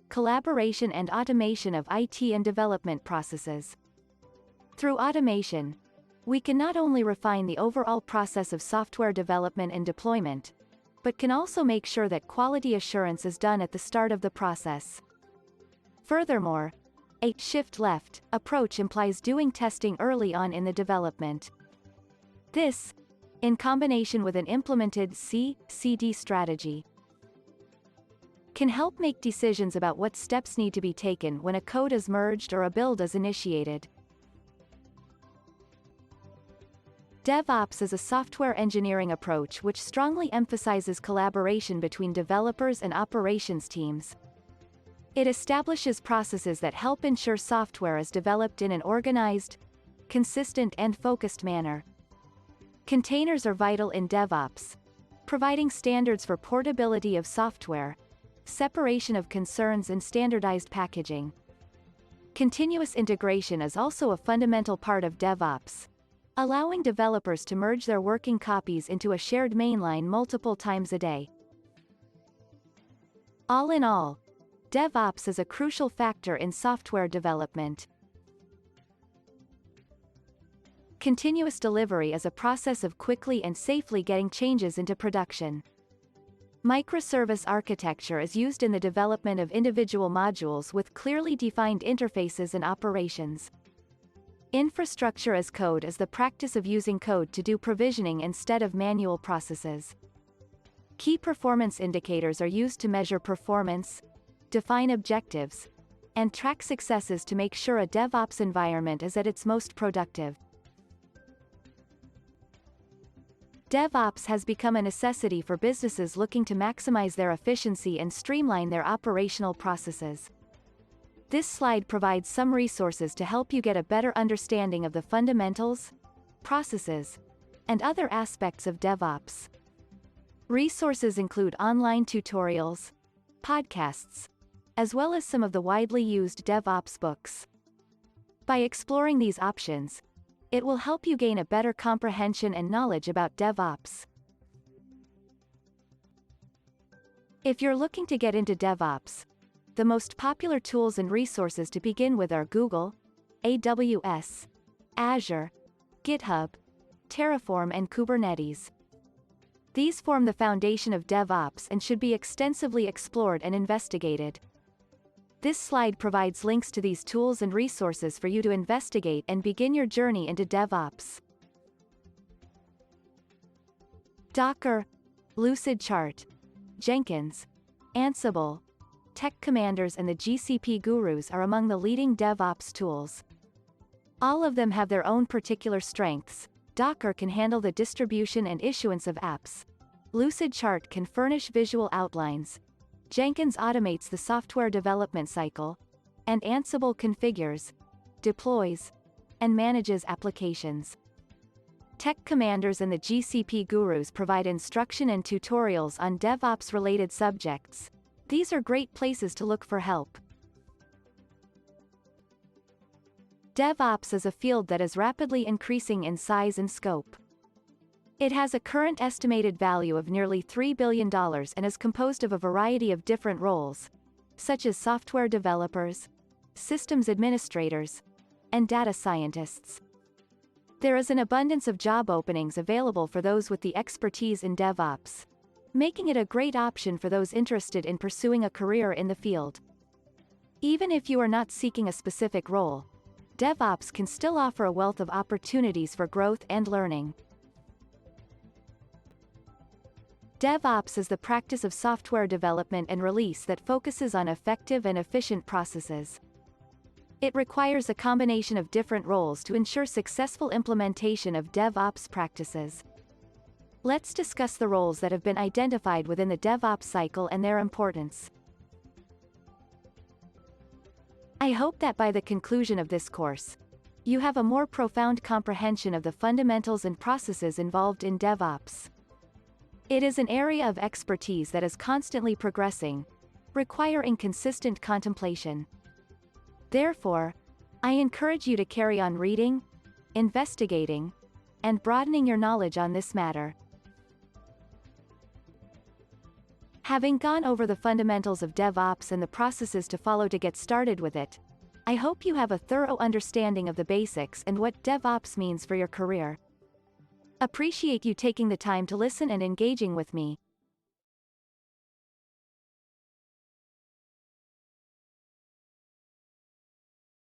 collaboration and automation of IT and development processes. Through automation, we can not only refine the overall process of software development and deployment, but can also make sure that quality assurance is done at the start of the process. Furthermore, a shift-left approach implies doing testing early on in the development. This, in combination with an implemented CI/CD strategy, can help make decisions about what steps need to be taken when a code is merged or a build is initiated. DevOps is a software engineering approach which strongly emphasizes collaboration between developers and operations teams. It establishes processes that help ensure software is developed in an organized, consistent and focused manner. Containers are vital in DevOps, providing standards for portability of software, separation of concerns and standardized packaging. Continuous integration is also a fundamental part of DevOps, allowing developers to merge their working copies into a shared mainline multiple times a day. All in all, DevOps is a crucial factor in software development. Continuous delivery is a process of quickly and safely getting changes into production. Microservice architecture is used in the development of individual modules with clearly defined interfaces and operations. Infrastructure as code is the practice of using code to do provisioning instead of manual processes. Key performance indicators are used to measure performance, define objectives, and track successes to make sure a DevOps environment is at its most productive. DevOps has become a necessity for businesses looking to maximize their efficiency and streamline their operational processes. This slide provides some resources to help you get a better understanding of the fundamentals, processes, and other aspects of DevOps. Resources include online tutorials, podcasts, as well as some of the widely used DevOps books. By exploring these options, it will help you gain a better comprehension and knowledge about DevOps. If you're looking to get into DevOps, the most popular tools and resources to begin with are Google, AWS, Azure, GitHub, Terraform and Kubernetes. These form the foundation of DevOps and should be extensively explored and investigated. This slide provides links to these tools and resources for you to investigate and begin your journey into DevOps. Docker, Lucidchart, Jenkins, Ansible, Tech Commanders and the GCP Gurus are among the leading DevOps tools. All of them have their own particular strengths. Docker can handle the distribution and issuance of apps. Lucidchart can furnish visual outlines. Jenkins automates the software development cycle, and Ansible configures, deploys, and manages applications. Tech Commanders and the GCP Gurus provide instruction and tutorials on DevOps-related subjects. These are great places to look for help. DevOps is a field that is rapidly increasing in size and scope. It has a current estimated value of nearly $3 billion and is composed of a variety of different roles, such as software developers, systems administrators, and data scientists. There is an abundance of job openings available for those with the expertise in DevOps, making it a great option for those interested in pursuing a career in the field. Even if you are not seeking a specific role, DevOps can still offer a wealth of opportunities for growth and learning. DevOps is the practice of software development and release that focuses on effective and efficient processes. It requires a combination of different roles to ensure successful implementation of DevOps practices. Let's discuss the roles that have been identified within the DevOps cycle and their importance. I hope that by the conclusion of this course, you have a more profound comprehension of the fundamentals and processes involved in DevOps. It is an area of expertise that is constantly progressing, requiring consistent contemplation. Therefore, I encourage you to carry on reading, investigating, and broadening your knowledge on this matter. Having gone over the fundamentals of DevOps and the processes to follow to get started with it, I hope you have a thorough understanding of the basics and what DevOps means for your career. Appreciate you taking the time to listen and engaging with me.